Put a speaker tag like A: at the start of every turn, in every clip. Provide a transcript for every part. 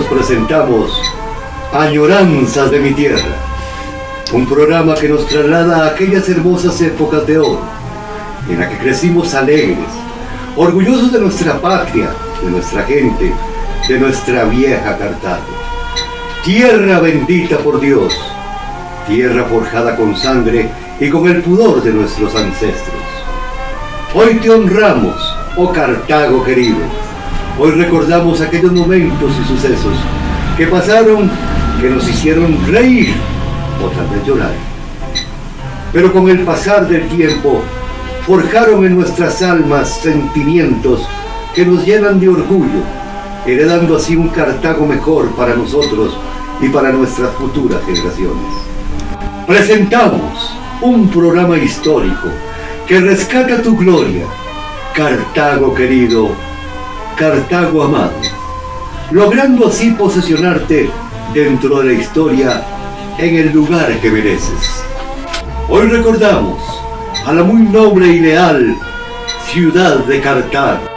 A: presentamos Añoranzas de mi tierra, un programa que nos traslada a aquellas hermosas épocas de oro, en la que crecimos alegres, orgullosos de nuestra patria, de nuestra gente, de nuestra vieja Cartago. Tierra bendita por Dios, tierra forjada con sangre y con el pudor de nuestros ancestros. Hoy te honramos, oh Cartago querido. Hoy recordamos aquellos momentos y sucesos que pasaron, que nos hicieron reír o tal vez llorar. Pero con el pasar del tiempo, forjaron en nuestras almas sentimientos que nos llenan de orgullo, heredando así un Cartago mejor para nosotros y para nuestras futuras generaciones. Presentamos un programa histórico que rescata tu gloria, Cartago querido, Cartago amado, logrando así posesionarte dentro de la historia en el lugar que mereces. Hoy recordamos a la muy noble y leal ciudad de Cartago.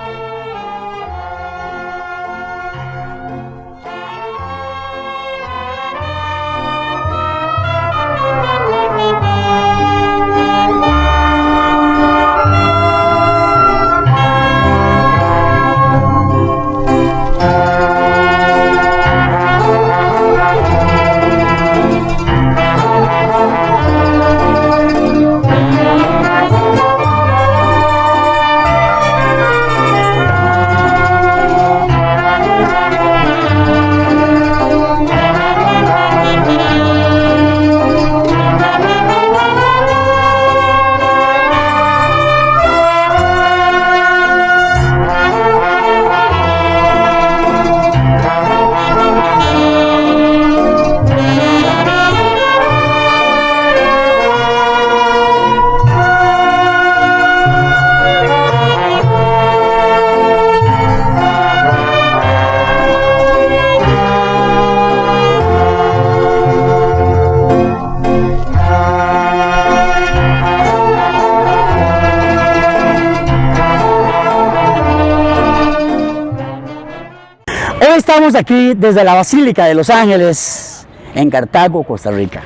B: Estamos aquí desde la Basílica de Los Ángeles, en Cartago, Costa Rica.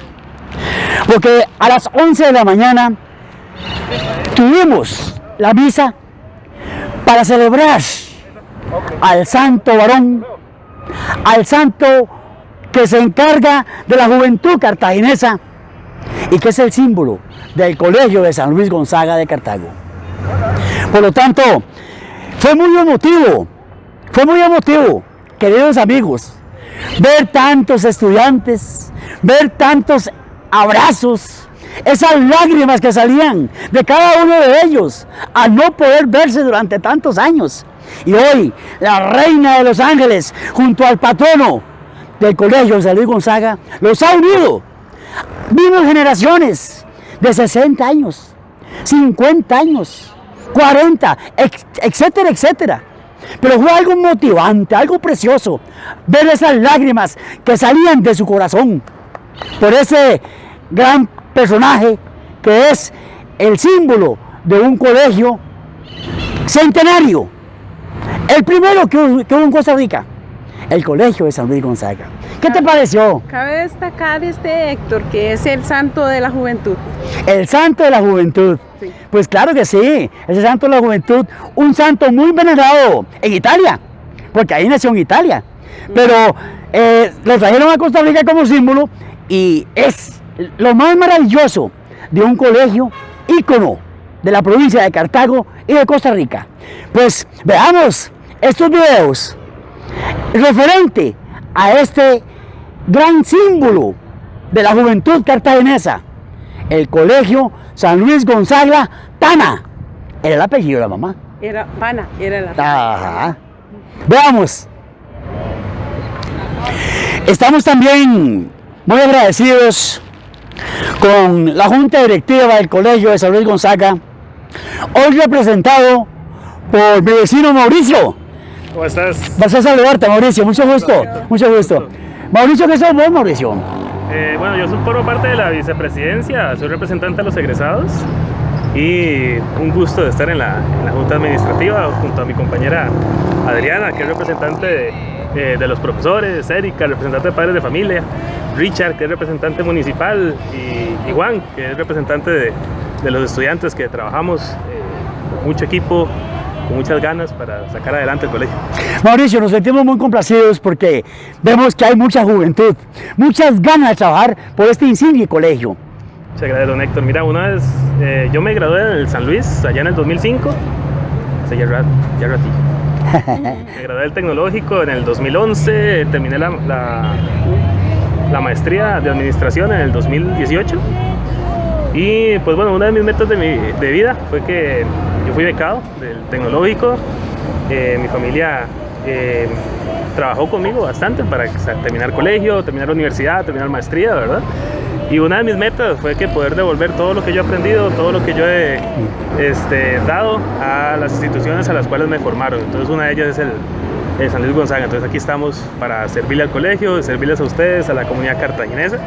B: Porque a las 11 de la mañana tuvimos la misa para celebrar al santo varón, al santo que se encarga de la juventud cartaginesa y que es el símbolo del Colegio de San Luis Gonzaga de Cartago. Por lo tanto, fue muy emotivo, queridos amigos, ver tantos estudiantes, ver tantos abrazos, esas lágrimas que salían de cada uno de ellos al no poder verse durante tantos años. Y hoy la reina de Los Ángeles, junto al patrono del Colegio de San Luis Gonzaga, los ha unido. Vimos generaciones de 60 años, 50 años, 40, etcétera, etcétera. Pero fue algo motivante, algo precioso, ver esas lágrimas que salían de su corazón por ese gran personaje que es el símbolo de un colegio centenario, el primero que hubo en Costa Rica, el Colegio de San Luis Gonzaga. ¿Qué te pareció?
C: Cabe destacar Héctor, que es el santo de la juventud.
B: El santo de la juventud. Sí. Pues claro que sí, ese santo de la juventud, un santo muy venerado en Italia, porque ahí nació en Italia. Pero lo trajeron a Costa Rica como símbolo y es lo más maravilloso de un colegio ícono de la provincia de Cartago y de Costa Rica. Pues veamos estos videos referente a este gran símbolo de la juventud cartaginesa, el Colegio San Luis Gonzaga Tana. Era el apellido de la mamá.
C: Era Pana, era la apellido.
B: Ajá. Veamos. Estamos también muy agradecidos con la Junta Directiva del Colegio de San Luis Gonzaga, hoy representado por mi vecino Mauricio.
D: ¿Cómo estás?
B: Vas a saludarte, Mauricio, mucho gusto, mucho gusto. Mauricio, ¿qué sos vos, Mauricio?
D: Bueno, yo formo parte de la vicepresidencia, soy representante de los egresados y un gusto de estar en la Junta Administrativa junto a mi compañera Adriana, que es representante de los profesores, Erika, representante de padres de familia, Richard, que es representante municipal, y Juan, que es representante de los estudiantes que trabajamos con mucho equipo, con muchas ganas para sacar adelante el colegio.
B: Mauricio, nos sentimos muy complacidos porque vemos que hay mucha juventud, muchas ganas de trabajar por este insigne colegio.
D: Muchas gracias, don Héctor. Mira, una vez yo me gradué en el San Luis, allá en el 2005, hace ya ratillo. Me gradué del tecnológico en el 2011, terminé la maestría de administración en el 2018. Y pues bueno, una de mis metas de vida fue que yo fui becado del tecnológico. Mi familia trabajó conmigo bastante para terminar colegio, terminar universidad, terminar maestría, ¿verdad? Y una de mis metas fue que poder devolver todo lo que yo he aprendido, todo lo que yo he dado a las instituciones a las cuales me formaron. Entonces una de ellas es el San Luis Gonzaga. Entonces aquí estamos para servirle al colegio, servirles a ustedes, a la comunidad cartaginesa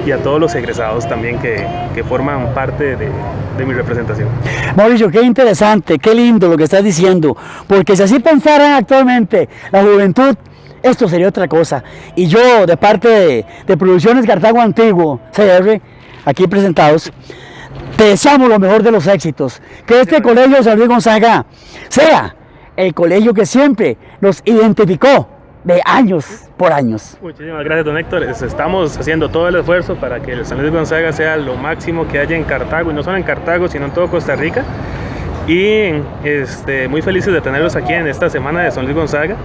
D: y a todos los egresados también que forman parte de mi representación.
B: Mauricio, qué interesante, qué lindo lo que estás diciendo, porque si así pensaran actualmente la juventud, esto sería otra cosa. Y yo, de parte de Producciones Cartago Antiguo, CR, aquí presentados, te deseamos lo mejor de los éxitos, que este colegio San Luis Gonzaga sea el colegio que siempre nos identificó de años por años.
D: Muchísimas gracias, don Héctor. Estamos haciendo todo el esfuerzo para que el San Luis Gonzaga sea lo máximo que haya en Cartago, y no solo en Cartago, sino en todo Costa Rica. Y muy felices de tenerlos aquí en esta semana de San Luis Gonzaga.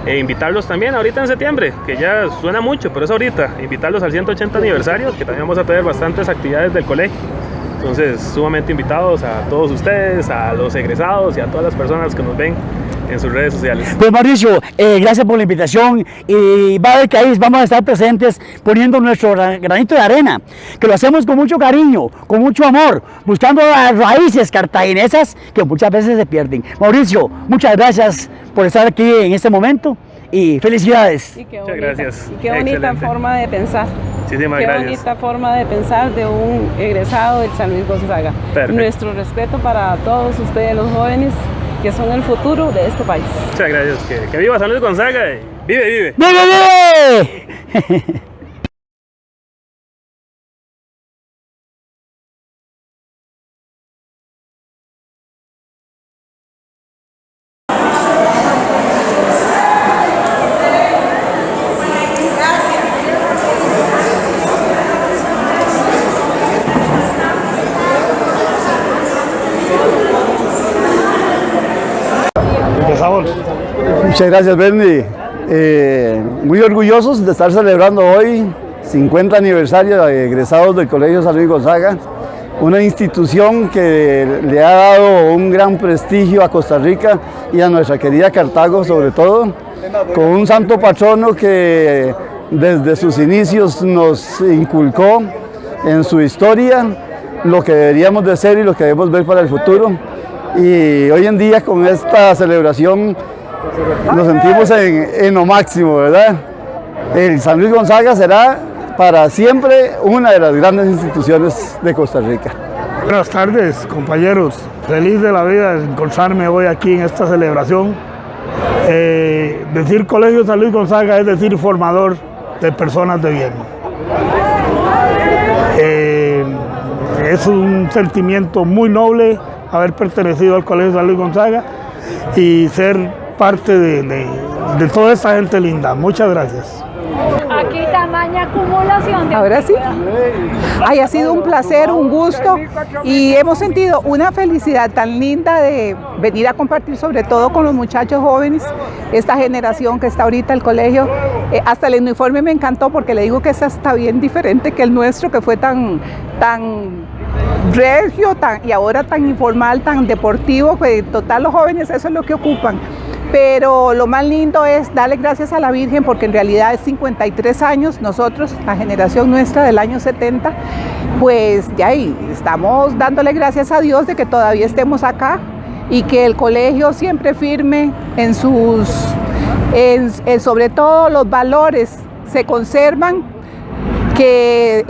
D: E invitarlos también ahorita en septiembre, que ya suena mucho, pero es ahorita, invitarlos al 180 aniversario, que también vamos a tener bastantes actividades del colegio. Entonces, sumamente invitados a todos ustedes, a los egresados y a todas las personas que nos ven en sus redes sociales.
B: Pues Mauricio, gracias por la invitación, y va a ver que ahí vamos a estar presentes poniendo nuestro granito de arena, que lo hacemos con mucho cariño, con mucho amor, buscando las raíces cartaginesas que muchas veces se pierden. Mauricio, muchas gracias por estar aquí en este momento y felicidades.
C: Y qué
D: Muchas
C: bonita,
D: gracias.
C: y qué bonita
D: Excelente.
C: forma de pensar.
D: Muchísimas
C: Qué
D: gracias.
C: bonita forma de pensar de un egresado del San Luis Gonzaga.
D: Perfecto.
C: Nuestro respeto para todos ustedes, los jóvenes, que son el futuro de este país.
D: Muchas gracias. Que viva San Luis Gonzaga. Vive, vive.
B: ¡Vive, vive!
E: Muchas gracias, Bernie. Muy orgullosos de estar celebrando hoy 50 aniversario de egresados del Colegio San Luis Gonzaga, una institución que le ha dado un gran prestigio a Costa Rica y a nuestra querida Cartago sobre todo, con un santo patrono que desde sus inicios nos inculcó en su historia lo que deberíamos de ser y lo que debemos ver para el futuro. Y hoy en día con esta celebración nos sentimos en lo máximo, ¿verdad? El San Luis Gonzaga será para siempre una de las grandes instituciones de Costa Rica.
F: Buenas tardes, compañeros. Feliz de la vida de encontrarme hoy aquí en esta celebración. Decir Colegio San Luis Gonzaga es decir formador de personas de bien. Es un sentimiento muy noble haber pertenecido al Colegio San Luis Gonzaga y ser parte de toda esta gente linda. Muchas gracias.
G: Aquí tamaña acumulación de...
C: Ahora sí. Ha sido un placer, un gusto, y hemos sentido una felicidad tan linda de venir a compartir, sobre todo con los muchachos jóvenes, esta generación que está ahorita en el colegio. Hasta el uniforme me encantó, porque le digo que esta está bien diferente que el nuestro, que fue tan regio y ahora tan informal, tan deportivo, que total los jóvenes eso es lo que ocupan. Pero lo más lindo es darle gracias a la Virgen, porque en realidad es 53 años, nosotros, la generación nuestra del año 70, pues ya ahí estamos dándole gracias a Dios de que todavía estemos acá y que el colegio siempre firme en sobre todo los valores se conservan, que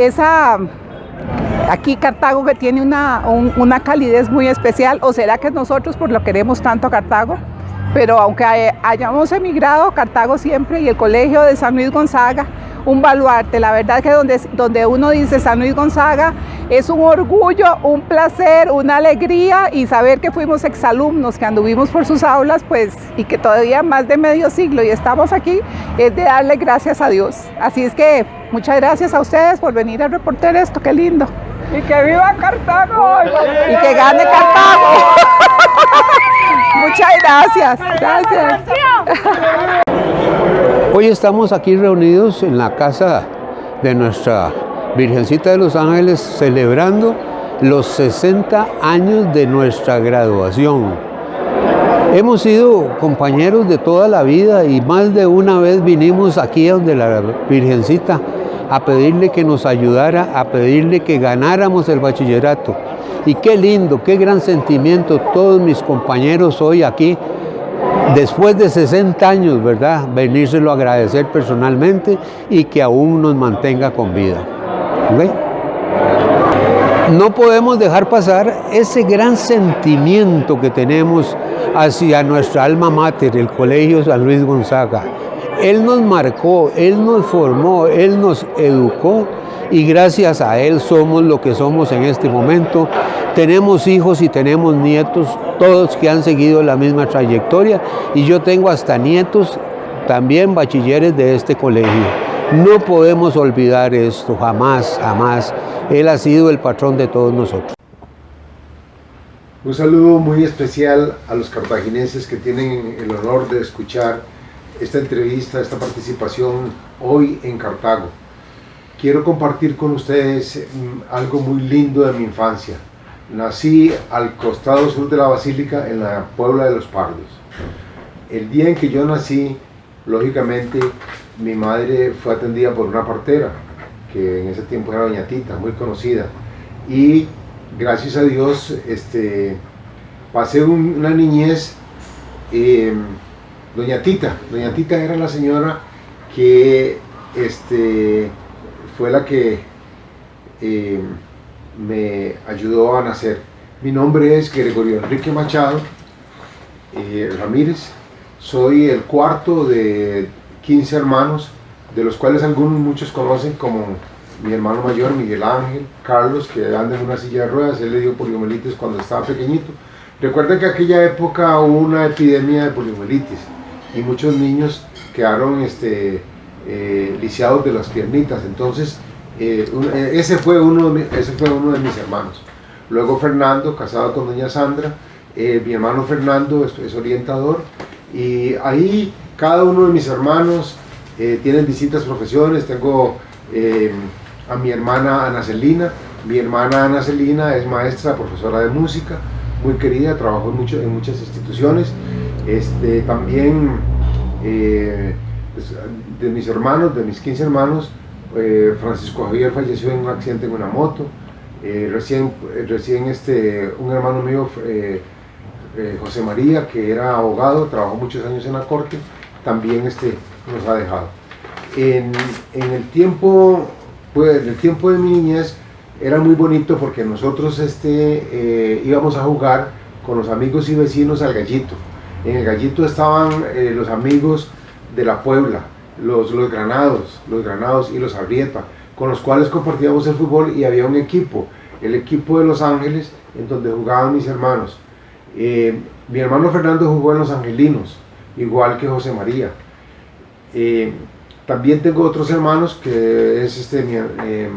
C: aquí Cartago, que tiene una calidez muy especial, o será que nosotros por lo queremos tanto a Cartago, pero aunque hayamos emigrado, Cartago siempre y el Colegio de San Luis Gonzaga, un baluarte. La verdad que donde uno dice San Luis Gonzaga es un orgullo, un placer, una alegría, y saber que fuimos exalumnos, que anduvimos por sus aulas, pues, y que todavía más de medio siglo y estamos aquí, es de darle gracias a Dios. Así es que muchas gracias a ustedes por venir a reportar esto, qué lindo. Y que viva Cartago. Y que gane Cartago. Muchas gracias. Gracias.
H: Hoy estamos aquí reunidos en la casa de nuestra Virgencita de los Ángeles celebrando los 60 años de nuestra graduación. Hemos sido compañeros de toda la vida y más de una vez vinimos aquí donde la Virgencita a pedirle que nos ayudara, a pedirle que ganáramos el bachillerato. Y qué lindo, qué gran sentimiento todos mis compañeros hoy aquí, después de 60 años, ¿verdad? Venírselo a agradecer personalmente y que aún nos mantenga con vida. ¿Okay? No podemos dejar pasar ese gran sentimiento que tenemos hacia nuestra alma mater, el Colegio San Luis Gonzaga. Él nos marcó, Él nos formó, Él nos educó y gracias a Él somos lo que somos en este momento. Tenemos hijos y tenemos nietos, todos que han seguido la misma trayectoria, y yo tengo hasta nietos también bachilleres de este colegio. No podemos olvidar esto, jamás, jamás. Él ha sido el patrón de todos nosotros.
I: Un saludo muy especial a los cartagineses que tienen el honor de escuchar esta entrevista, esta participación hoy en Cartago. Quiero compartir con ustedes algo muy lindo de mi infancia. Nací al costado sur de la Basílica, en la Puebla de los Pardos. El día en que yo nací, lógicamente, mi madre fue atendida por una partera, que en ese tiempo era Doña Tita, muy conocida. Y gracias a Dios, pasé una niñez. Doña Tita era la señora que fue la que me ayudó a nacer. Mi nombre es Gregorio Enrique Machado Ramírez. Soy el cuarto de 15 hermanos, de los cuales muchos conocen como mi hermano mayor, Miguel Ángel, Carlos, que anda en una silla de ruedas. Él le dio poliomielitis cuando estaba pequeñito. Recuerden que en aquella época hubo una epidemia de poliomielitis y muchos niños quedaron lisiados de las piernitas. Entonces ese fue uno de mis hermanos. Luego Fernando, casado con doña Sandra. Mi hermano Fernando es orientador, y ahí cada uno de mis hermanos tienen distintas profesiones. Tengo a mi hermana Ana Celina. Mi hermana Ana Celina es maestra, profesora de música, muy querida, trabajó en muchas instituciones. También de mis hermanos, de mis 15 hermanos, Francisco Javier falleció en un accidente en una moto. Recién un hermano mío, José María, que era abogado, trabajó muchos años en la corte, también nos ha dejado. En el tiempo de mi niñez era muy bonito porque nosotros íbamos a jugar con los amigos y vecinos al Gallito. En el Gallito estaban los amigos de la Puebla, los Granados y los Arrieta, con los cuales compartíamos el fútbol, y había un equipo, el equipo de Los Ángeles, en donde jugaban mis hermanos. Mi hermano Fernando jugó en Los Angelinos, igual que José María. También tengo otros hermanos, que es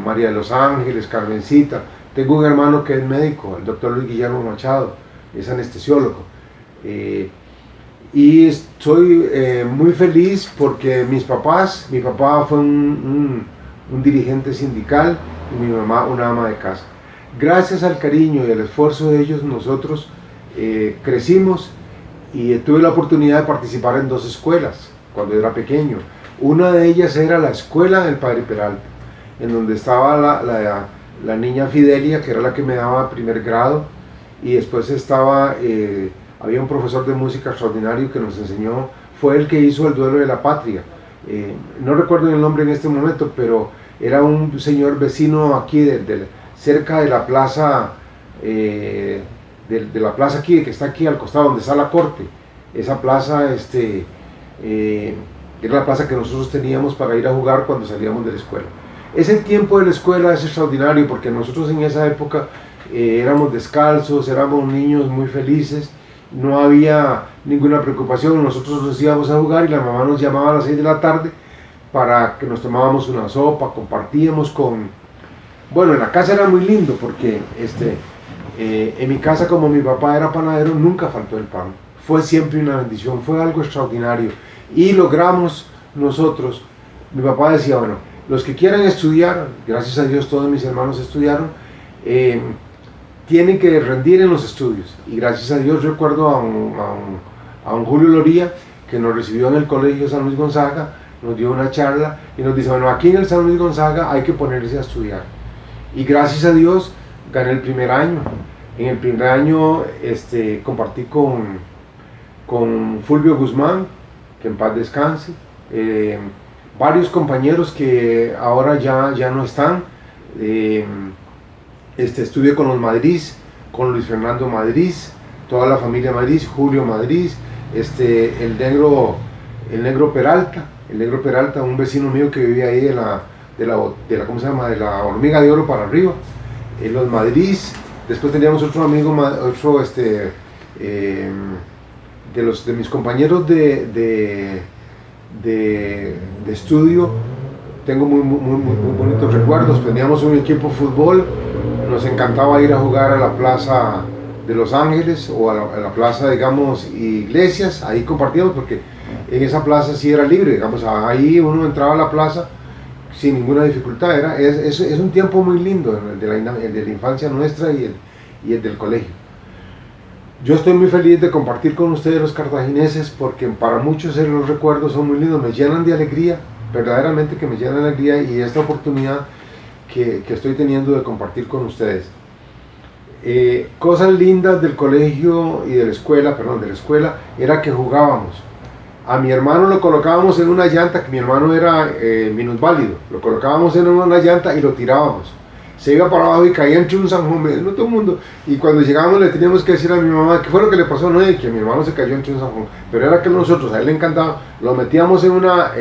I: María de Los Ángeles, Carmencita. Tengo un hermano que es médico, el doctor Luis Guillermo Machado, es anestesiólogo. Y soy muy feliz porque mi papá fue un dirigente sindical y mi mamá una ama de casa. Gracias al cariño y al esfuerzo de ellos, nosotros crecimos, y tuve la oportunidad de participar en 2 escuelas cuando era pequeño. Una de ellas era la escuela del Padre Peralta, en donde estaba la niña Fidelia, que era la que me daba primer grado, y después había un profesor de música extraordinario que nos enseñó, fue el que hizo el duelo de la patria. No recuerdo el nombre en este momento, pero era un señor vecino aquí, cerca de la plaza, de la plaza aquí, que está aquí al costado donde está la corte. Esa plaza era la plaza que nosotros teníamos para ir a jugar cuando salíamos de la escuela. Ese tiempo de la escuela es extraordinario porque nosotros en esa época éramos descalzos, éramos niños muy felices, no había ninguna preocupación, nosotros nos íbamos a jugar y la mamá nos llamaba a las 6 de la tarde para que nos tomábamos una sopa, compartíamos con... Bueno, en la casa era muy lindo porque en mi casa, como mi papá era panadero, nunca faltó el pan. Fue siempre una bendición, fue algo extraordinario. Y logramos nosotros, mi papá decía, bueno, los que quieran estudiar, gracias a Dios todos mis hermanos estudiaron, tienen que rendir en los estudios. Y gracias a Dios recuerdo a un Julio Loría, que nos recibió en el colegio San Luis Gonzaga, nos dio una charla y nos dice, bueno, aquí en el San Luis Gonzaga hay que ponerse a estudiar. Y gracias a Dios gané el primer año. En el primer año compartí con Fulvio Guzmán, que en paz descanse, varios compañeros que ahora ya no están. Estudié con los Madrid, con Luis Fernando Madrid, toda la familia Madrid, Julio Madrid, el negro Peralta, un vecino mío que vivía ahí de ¿cómo se llama? De la Hormiga de Oro para arriba, los Madrid. Después teníamos otro amigo, de mis compañeros de estudio, tengo muy bonitos recuerdos. Teníamos un equipo de fútbol, nos encantaba ir a jugar a la Plaza de Los Ángeles o a la plaza, digamos, Iglesias. Ahí compartíamos porque en esa plaza sí era libre, digamos, ahí uno entraba a la plaza sin ninguna dificultad. Es un tiempo muy lindo, el de la infancia nuestra y el del colegio. Yo estoy muy feliz de compartir con ustedes, los cartagineses, porque para muchos los recuerdos son muy lindos, me llenan de alegría, verdaderamente que me llenan de alegría, y esta oportunidad que estoy teniendo de compartir con ustedes. Cosas lindas del colegio y de la escuela, era que jugábamos. A mi hermano lo colocábamos en una llanta, que mi hermano era minusválido, lo colocábamos en una llanta y lo tirábamos. Se iba para abajo y caía entre un zanjón, no todo el mundo. Y cuando llegábamos le teníamos que decir a mi mamá qué fue lo que le pasó, no, que mi hermano se cayó entre un zanjón. Pero era que nosotros, a él le encantaba, lo metíamos en una,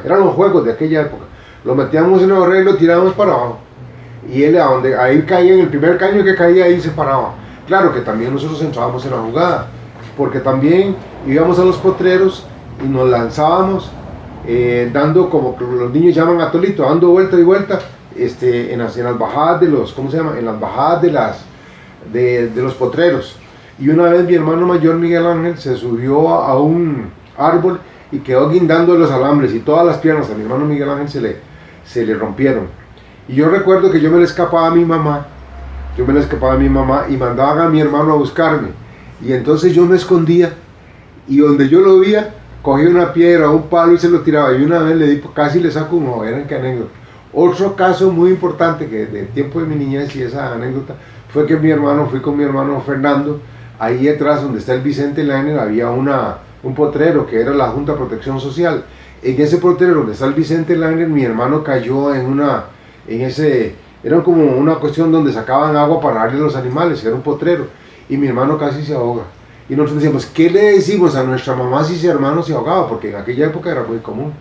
I: eran los juegos de aquella época, lo metíamos en una barrera y lo tirábamos para abajo. Y él, ahí caía, en el primer caño que caía, ahí se paraba. Claro que también nosotros entrábamos en la jugada, porque también íbamos a los potreros y nos lanzábamos, dando, como los niños llaman atolito, dando vuelta y vuelta, en las bajadas de los, ¿cómo se llama? En las bajadas de los potreros. Y una vez mi hermano mayor Miguel Ángel se subió a un árbol y quedó guindando los alambres, y todas las piernas a mi hermano Miguel Ángel se le rompieron. Y yo recuerdo que yo me le escapaba a mi mamá y mandaban a mi hermano a buscarme, y entonces yo me escondía, y donde yo lo veía cogía una piedra o un palo y se lo tiraba, y una vez le di, casi le saco un ojo. Eran que anécdota. Otro caso muy importante que del tiempo de mi niñez, y esa anécdota, fue que fui con mi hermano Fernando, ahí detrás donde está el Vicente Liner había un potrero que era la Junta de Protección Social. En ese potrero donde está el Vicente Liner, mi hermano cayó era como una cuestión donde sacaban agua para darle a los animales, era un potrero, y mi hermano casi se ahoga. Y nosotros decíamos, ¿qué le decimos a nuestra mamá si su hermano se ahogaba? Porque en aquella época era muy común.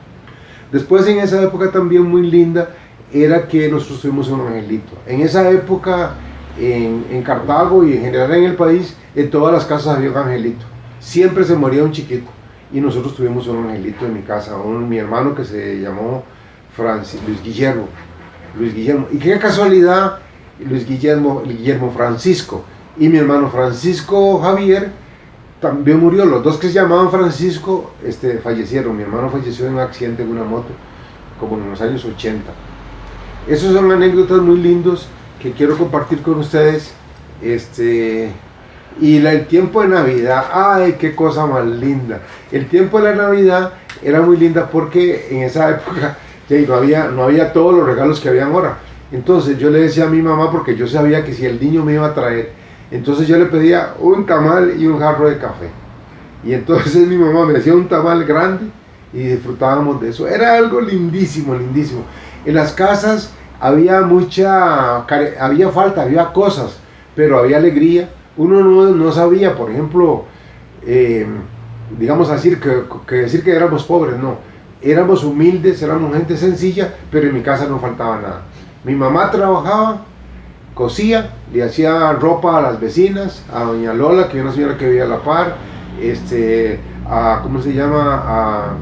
I: Después, en esa época también muy linda, era que nosotros tuvimos un angelito. En esa época, en Cartago y en general en el país, en todas las casas había un angelito. Siempre se moría un chiquito. Y nosotros tuvimos un angelito en mi casa, mi hermano que se llamó Luis Guillermo. Y qué casualidad, Guillermo Francisco. Y mi hermano Francisco Javier también murió. Los dos que se llamaban Francisco fallecieron. Mi hermano falleció en un accidente en una moto, como en los años 80. Esos son anécdotas muy lindos que quiero compartir con ustedes. Y el tiempo de Navidad, ¡ay, qué cosa más linda! El tiempo de la Navidad era muy linda porque en esa época no había todos los regalos que habían ahora. Entonces yo le decía a mi mamá, porque yo sabía que si el niño me iba a traer, entonces yo le pedía un tamal y un jarro de café. Y entonces mi mamá me hacía un tamal grande y disfrutábamos de eso. Era algo lindísimo, lindísimo. En las casas había falta, había cosas, pero había alegría. Uno no sabía, por ejemplo, digamos así, que decir que éramos pobres, no. Éramos humildes, éramos gente sencilla, pero en mi casa no faltaba nada. Mi mamá trabajaba, cosía, le hacía ropa a las vecinas, a doña Lola, que era una señora que vivía a la par, ¿cómo se llama?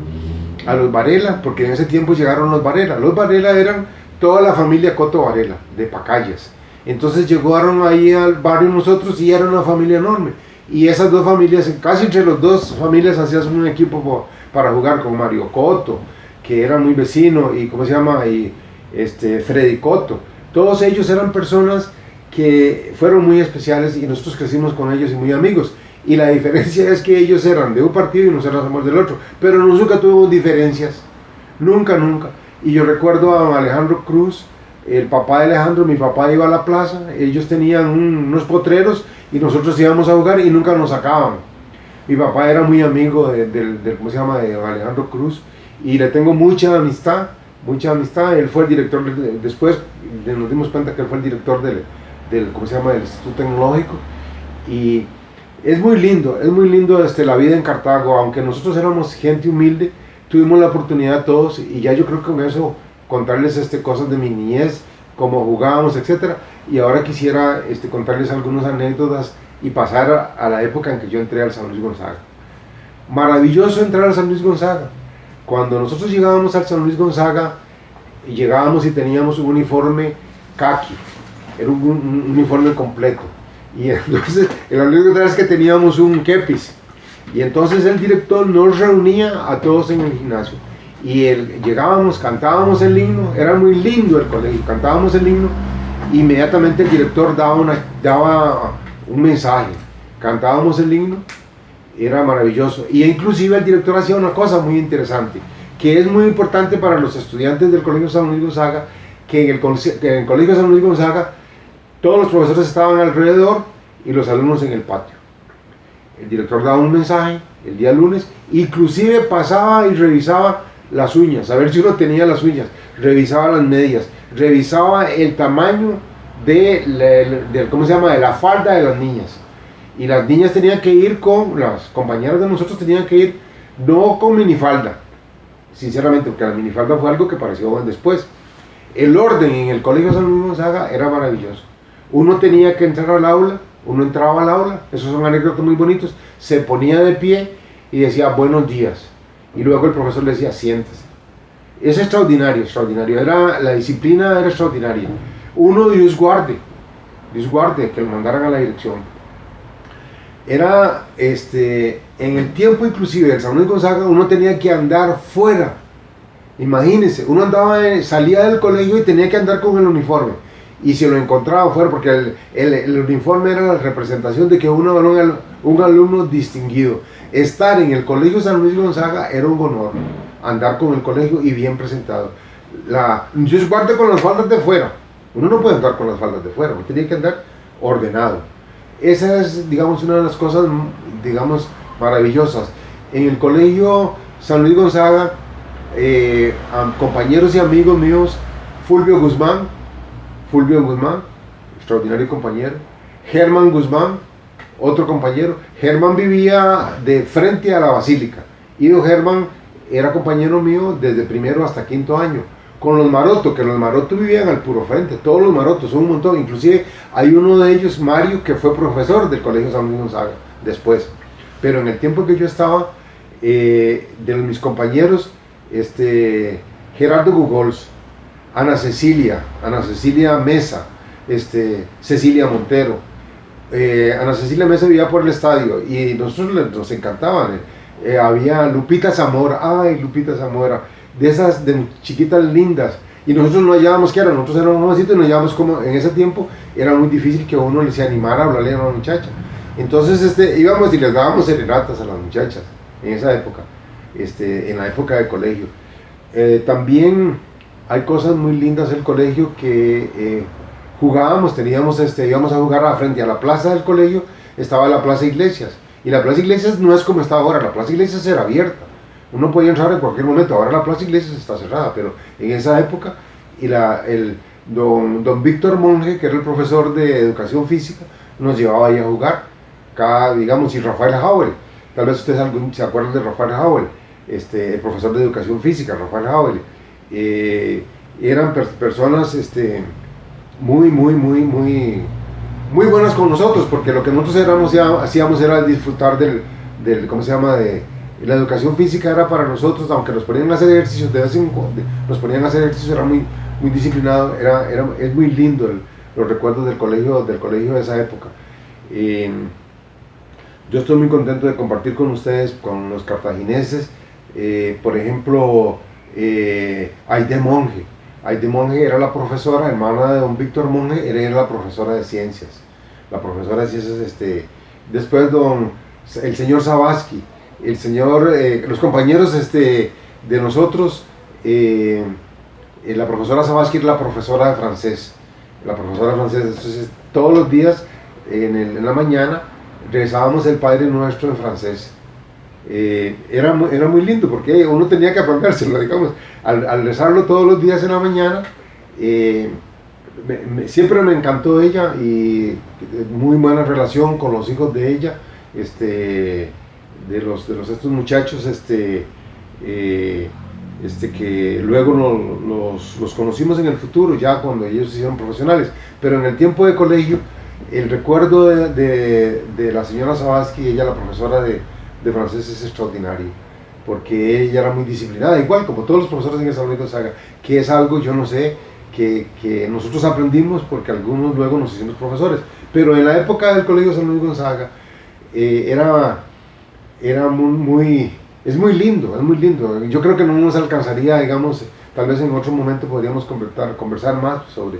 I: A los Varela, porque en ese tiempo llegaron los Varela. Los Varela eran toda la familia Coto Varela, de Pacayas. Entonces llegaron ahí al barrio nosotros y era una familia enorme. Y esas dos familias, casi entre las dos familias hacías un equipo para jugar con Mario Coto, que era muy vecino, y ¿cómo se llama? Y Freddy Coto. Todos ellos eran personas que fueron muy especiales y nosotros crecimos con ellos y muy amigos. Y la diferencia es que ellos eran de un partido y nosotros éramos del otro. Pero nunca tuvimos diferencias. Nunca, nunca. Y yo recuerdo a Alejandro Cruz, el papá de Alejandro, mi papá iba a la plaza, ellos tenían unos potreros y nosotros íbamos a jugar y nunca nos sacaban. Mi papá era muy amigo ¿cómo se llama? De Alejandro Cruz, y le tengo mucha amistad. Él fue el director, después nos dimos cuenta que él fue el director ¿cómo se llama? Del Instituto Tecnológico. Y es muy lindo la vida en Cartago. Aunque nosotros éramos gente humilde, tuvimos la oportunidad todos, y ya yo creo que con eso contarles cosas de mi niñez, cómo jugábamos, etc. Y ahora quisiera contarles algunas anécdotas y pasar a la época en que yo entré al San Luis Gonzaga. Maravilloso entrar al San Luis Gonzaga. Cuando nosotros llegábamos al San Luis Gonzaga, llegábamos y teníamos un uniforme caqui, era un uniforme completo. Y entonces, la anécdota es que teníamos un kepis. Y entonces el director nos reunía a todos en el gimnasio. Y llegábamos, cantábamos el himno, era muy lindo el colegio, cantábamos el himno, inmediatamente el director daba un mensaje, cantábamos el himno, era maravilloso. Y inclusive el director hacía una cosa muy interesante, que es muy importante para los estudiantes del Colegio San Luis Gonzaga, que en el Colegio San Luis Gonzaga todos los profesores estaban alrededor y los alumnos en el patio. El director daba un mensaje el día lunes, inclusive pasaba y revisaba las uñas, a ver si uno tenía las uñas, revisaba las medias, revisaba el tamaño ¿cómo se llama? De la falda de las niñas. Y las niñas tenían que ir las compañeras de nosotros tenían que ir no con minifalda, sinceramente, porque la minifalda fue algo que apareció después. El orden en el Colegio San Luis Gonzaga era maravilloso. Uno tenía que entrar al aula, uno entraba al aula, esos son anécdotas muy bonitos, se ponía de pie y decía buenos días. Y luego el profesor le decía, siéntese. Es extraordinario, la disciplina era extraordinaria. Uno, Dios guarde, que lo mandaran a la dirección. Era, en el tiempo inclusive del San Luis Gonzaga, uno tenía que andar fuera. Imagínense, uno salía del colegio y tenía que andar con el uniforme. Y si lo encontraba fuera, porque el uniforme era la representación de que uno era un alumno distinguido. Estar en el Colegio San Luis Gonzaga era un honor, andar con el colegio y bien presentado. Yo guardo con las faldas de fuera, uno no puede andar con las faldas de fuera, uno tenía que andar ordenado. Esa es, digamos, una de las cosas, digamos, maravillosas. En el Colegio San Luis Gonzaga, compañeros y amigos míos, Fulvio Guzmán, extraordinario compañero, Germán Guzmán, otro compañero. Germán vivía de frente a la Basílica, y Germán era compañero mío desde primero hasta quinto año, con los Maroto, que los Maroto vivían al puro frente, todos los Marotos, son un montón, inclusive hay uno de ellos, Mario, que fue profesor del Colegio San Luis Gonzaga después. Pero en el tiempo que yo estaba, de mis compañeros, Gerardo Gugols, Ana Cecilia Mesa, Cecilia Montero. Ana Cecilia Mesa vivía por el estadio y nosotros nos encantaban. Había Lupita Zamora, de esas de chiquitas lindas, y nosotros no hallábamos qué era, nosotros éramos jovencitos y no hallábamos como. En ese tiempo era muy difícil que uno se animara a hablarle a una muchacha. Entonces íbamos y les dábamos serenatas a las muchachas en esa época, en la época del colegio. También hay cosas muy lindas del colegio que jugábamos, íbamos a jugar frente a la plaza del colegio, estaba la Plaza Iglesias, y la Plaza Iglesias no es como está ahora, la Plaza Iglesias era abierta, uno podía entrar en cualquier momento. Ahora la Plaza Iglesias está cerrada, pero en esa época, don Víctor Monge, que era el profesor de educación física, nos llevaba ahí a jugar, digamos, y Rafael Howell, tal vez ustedes se acuerdan de Rafael Howell, el profesor de educación física, Rafael Howell. Eran personas muy buenas con nosotros, porque lo que nosotros hacíamos era disfrutar del ¿cómo se llama? De la educación física. Era para nosotros, aunque nos ponían a hacer ejercicios, de vez en cuando nos ponían a hacer ejercicios, era muy disciplinado. Es muy lindo los recuerdos del colegio de esa época. Yo estoy muy contento de compartir con ustedes, con los cartagineses, por ejemplo, Aide Monge. Aide Monge era la profesora, hermana de don Víctor Monge, era la profesora de ciencias. La profesora de ciencias, después el señor Sabaski, los compañeros de nosotros, la profesora Sabaski era la profesora de francés. Entonces todos los días, en la mañana, rezábamos el Padre Nuestro en francés. Era muy lindo porque uno tenía que aprendérselo, digamos, al rezarlo todos los días en la mañana. Siempre me encantó ella, y muy buena relación con los hijos de ella, estos muchachos, que luego los conocimos en el futuro, ya cuando ellos se hicieron profesionales, pero en el tiempo de colegio, el recuerdo de la señora Sabaski, ella la profesora de francés, es extraordinario, porque ella era muy disciplinada, igual como todos los profesores en el San Luis Gonzaga, que es algo, yo no sé, que nosotros aprendimos porque algunos luego nos hicimos profesores, pero en la época del Colegio San Luis Gonzaga es muy lindo. Yo creo que no nos alcanzaría, digamos, tal vez en otro momento podríamos conversar más sobre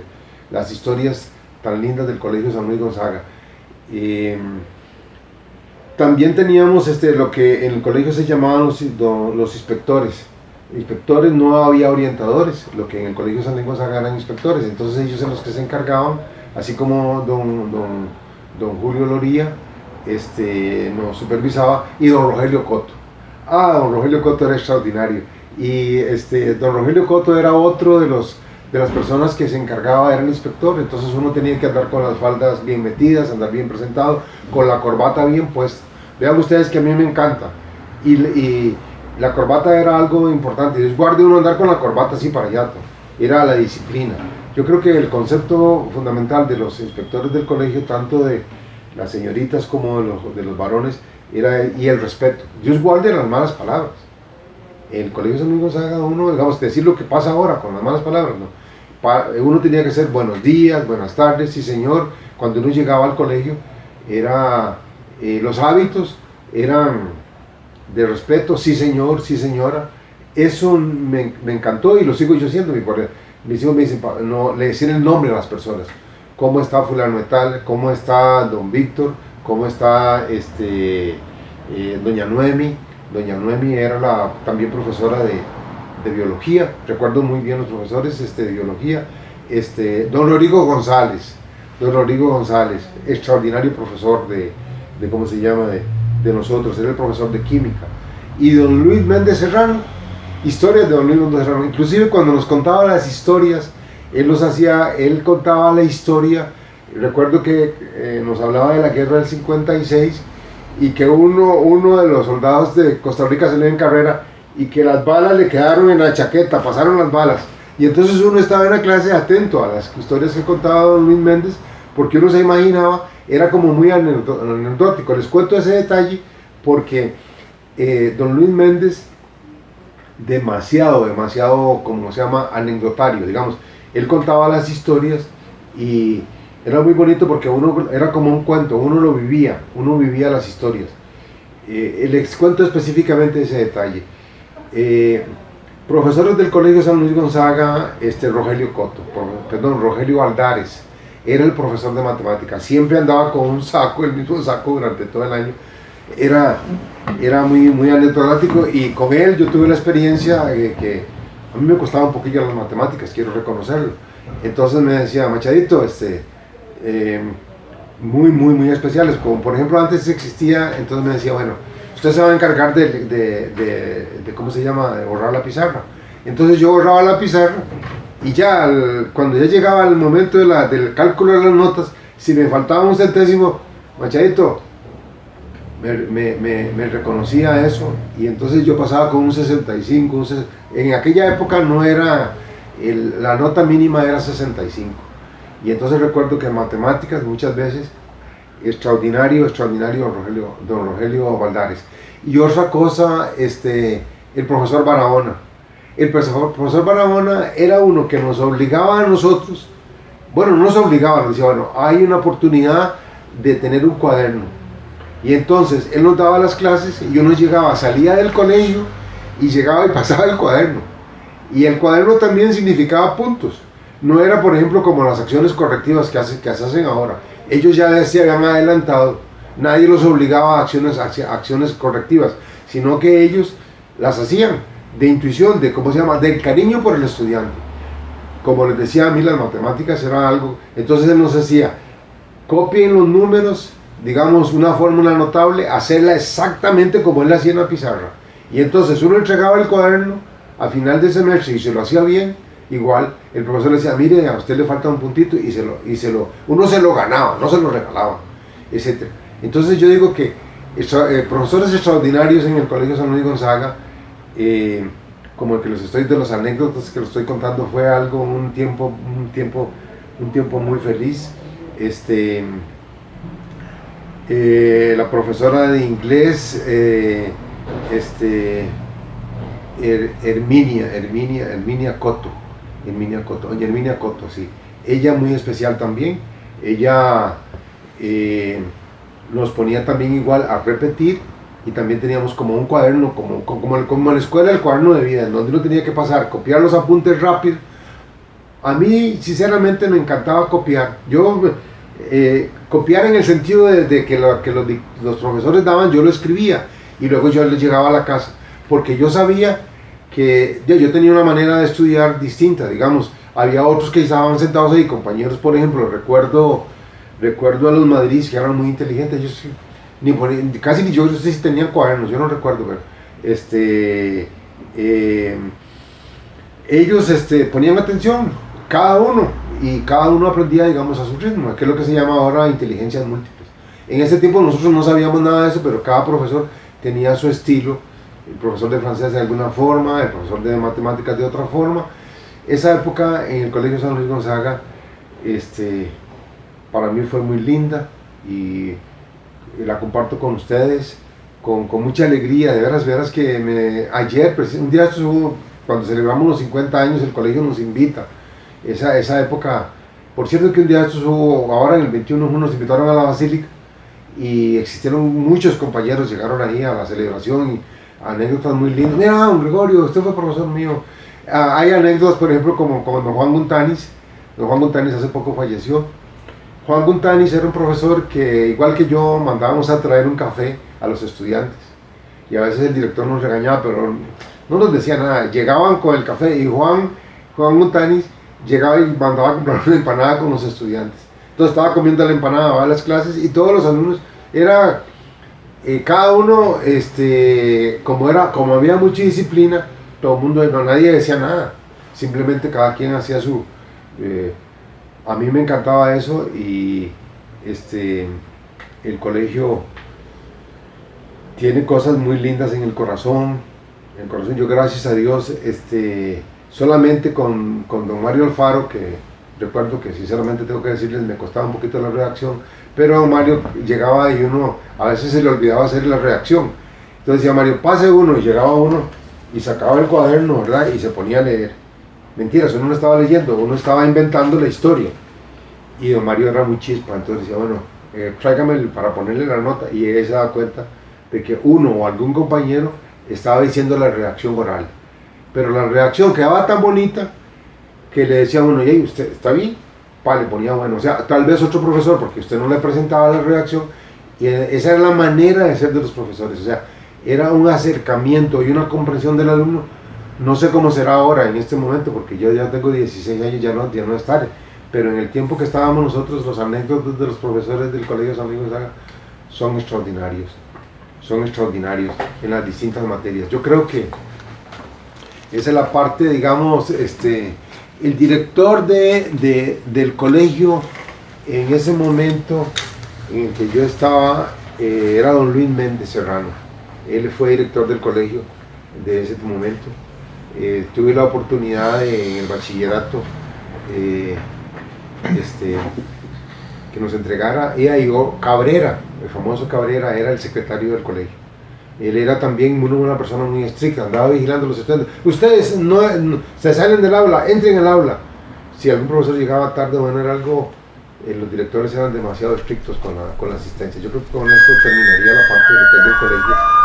I: las historias tan lindas del Colegio San Luis Gonzaga. También teníamos lo que en el colegio se llamaban los inspectores. Inspectores, no había orientadores, lo que en el Colegio San Luis Gonzaga eran inspectores, entonces ellos eran los que se encargaban, así como don Julio Loría nos supervisaba, y don Rogelio Coto. Don Rogelio Coto era extraordinario, y don Rogelio Coto era otro de las personas que se encargaba, era el inspector, entonces uno tenía que andar con las faldas bien metidas, andar bien presentado, con la corbata bien puesta. Vean ustedes que a mí me encanta, y la corbata era algo importante. Dios guarde uno andar con la corbata así para allá, era la disciplina. Yo creo que el concepto fundamental de los inspectores del colegio, tanto de las señoritas como de los varones, y el respeto. Dios guarde las malas palabras. En el Colegio San Luis Gonzaga, uno, digamos, decir lo que pasa ahora con las malas palabras, ¿no? Uno tenía que ser buenos días, buenas tardes, sí señor. Cuando uno llegaba al colegio, los hábitos eran de respeto, sí señor, sí señora. Eso me encantó, y lo sigo yo haciendo. Mis hijos me dicen, le decían el nombre a las personas. ¿Cómo está fulano de tal? ¿Cómo está don Víctor? ¿Cómo está doña Noemi? Doña Noemi era también profesora de biología. Recuerdo muy bien los profesores de biología. Don Rodrigo González, extraordinario profesor de ¿cómo se llama? De nosotros, era el profesor de química. Y don Luis Méndez Serrano, historias de don Luis Méndez Serrano. Inclusive cuando nos contaba las historias, él contaba la historia. Recuerdo que nos hablaba de la guerra del 56, y que uno de los soldados de Costa Rica salió en carrera, y que las balas le quedaron en la chaqueta, pasaron las balas. Y entonces uno estaba en la clase atento a las historias que contaba don Luis Méndez, porque uno se imaginaba, era como muy anecdótico. Les cuento ese detalle porque don Luis Méndez, demasiado, como se llama, anecdotario, digamos. Él contaba las historias, y era muy bonito porque era como un cuento, uno vivía las historias. Les cuento específicamente ese detalle. Profesores del Colegio San Luis Gonzaga, Rogelio Aldares, era el profesor de matemáticas. Siempre andaba con un saco, el mismo saco durante todo el año. Era muy anecdótico, y con él yo tuve la experiencia que a mí me costaba un poquillo las matemáticas, quiero reconocerlo. Entonces me decía, Machadito, muy especiales, como por ejemplo antes existía, entonces me decía, bueno, usted se va a encargar de ¿cómo se llama?, de borrar la pizarra. Entonces yo borraba la pizarra, y ya cuando ya llegaba el momento del cálculo de las notas, si me faltaba un centésimo, Machadito, me reconocía eso, y entonces yo pasaba con un 65, en aquella época no era, la nota mínima era 65, y entonces recuerdo que en matemáticas muchas veces, extraordinario don Rogelio Valdares. Y otra cosa, el profesor Barahona. El profesor Barahona era uno que nos obligaba a nosotros, bueno, no nos obligaba, nos decía, bueno, hay una oportunidad de tener un cuaderno. Y entonces él nos daba las clases y uno llegaba, salía del colegio y llegaba y pasaba el cuaderno. Y el cuaderno también significaba puntos. No era, por ejemplo, como las acciones correctivas que se hacen ahora. Ellos ya se habían adelantado, nadie los obligaba a acciones correctivas, sino que ellos las hacían de intuición, del cariño por el estudiante. Como les decía, a mí las matemáticas era algo, entonces él nos decía, copien los números, digamos una fórmula notable, hacerla exactamente como él la hacía en la pizarra. Y entonces uno entregaba el cuaderno a final de semestre y se lo hacía bien, igual el profesor le decía, mire, a usted le falta un puntito, uno se lo ganaba, no se lo regalaba, etc. Entonces yo digo que profesores extraordinarios en el Colegio San Luis Gonzaga, como el que de las anécdotas que los estoy contando, fue algo, un tiempo muy feliz. La profesora de inglés, Herminia Cotto, sí. Ella muy especial también. Ella nos ponía también igual a repetir, y también teníamos como un cuaderno, como en la escuela, el cuaderno de vida, en donde uno tenía que pasar, copiar los apuntes rápido. A mí sinceramente me encantaba copiar. Yo copiar en el sentido de que lo que los profesores daban, yo lo escribía y luego yo les llegaba a la casa, porque yo sabía que yo tenía una manera de estudiar distinta. Digamos, había otros que estaban sentados ahí, compañeros, por ejemplo, recuerdo a los Madrid, que eran muy inteligentes. Ellos casi ni yo no sé si tenían cuadernos, yo no recuerdo, pero ellos ponían atención, cada uno aprendía, digamos, a su ritmo, que es lo que se llama ahora inteligencias múltiples. En ese tiempo nosotros no sabíamos nada de eso, pero cada profesor tenía su estilo, el profesor de francés de alguna forma, el profesor de matemáticas de otra forma. Esa época en el Colegio San Luis Gonzaga, para mí fue muy linda, y la comparto con ustedes con mucha alegría. De veras que ayer, un día cuando celebramos los 50 años, el colegio nos invita, esa época. Por cierto que un día ahora en el 21 nos invitaron a la Basílica, y existieron muchos compañeros, llegaron ahí a la celebración, y anécdotas muy lindas. Mira, don Gregorio, usted fue profesor mío. Hay anécdotas, por ejemplo, como don Juan Guntanis. Don Juan Guntanis hace poco falleció. Juan Guntanis era un profesor que, igual que yo, mandábamos a traer un café a los estudiantes, y a veces el director nos regañaba, pero no nos decía nada. Llegaban con el café, y Juan Guntanis llegaba y mandaba a comprar una empanada con los estudiantes. Entonces estaba comiendo la empanada a las clases, y todos los alumnos, cada uno, como había mucha disciplina, todo el mundo, nadie decía nada, simplemente cada quien hacía su... a mí me encantaba eso, y el colegio tiene cosas muy lindas en el corazón. Yo, gracias a Dios, solamente con don Mario Alfaro, que recuerdo que sinceramente tengo que decirles, me costaba un poquito la redacción, pero don Mario llegaba y uno a veces se le olvidaba hacer la redacción. Entonces decía Mario, pase uno, y llegaba uno y sacaba el cuaderno, ¿verdad? Y se ponía a leer. Mentiras, uno no estaba leyendo, uno estaba inventando la historia. Y don Mario era muy chispa, entonces decía, bueno, tráigame para ponerle la nota, y él se daba cuenta de que uno o algún compañero estaba diciendo la redacción oral, pero la redacción quedaba tan bonita que le decía a uno, hey, ¿usted está bien? Le ponía bueno, o sea, tal vez otro profesor, porque usted no le presentaba la redacción, y esa era la manera de ser de los profesores, o sea, era un acercamiento y una comprensión del alumno. No sé cómo será ahora en este momento, porque yo ya tengo 16 años, ya no es tarde, pero en el tiempo que estábamos nosotros, los anécdotas de los profesores del Colegio San Luis Gonzaga son extraordinarios en las distintas materias. Yo creo que esa es la parte, digamos, el director del colegio en ese momento en el que yo estaba, era don Luis Méndez Serrano. Él fue director del colegio de ese momento. Tuve la oportunidad en el bachillerato que nos entregara, ella y yo, Cabrera, el famoso Cabrera, era el secretario del colegio. Él era también una persona muy estricta, andaba vigilando a los estudiantes. Ustedes no se salen del aula, entren al aula. Si algún profesor llegaba tarde o era algo, los directores eran demasiado estrictos con la asistencia. Yo creo que con esto terminaría la parte de lo que es del colegio.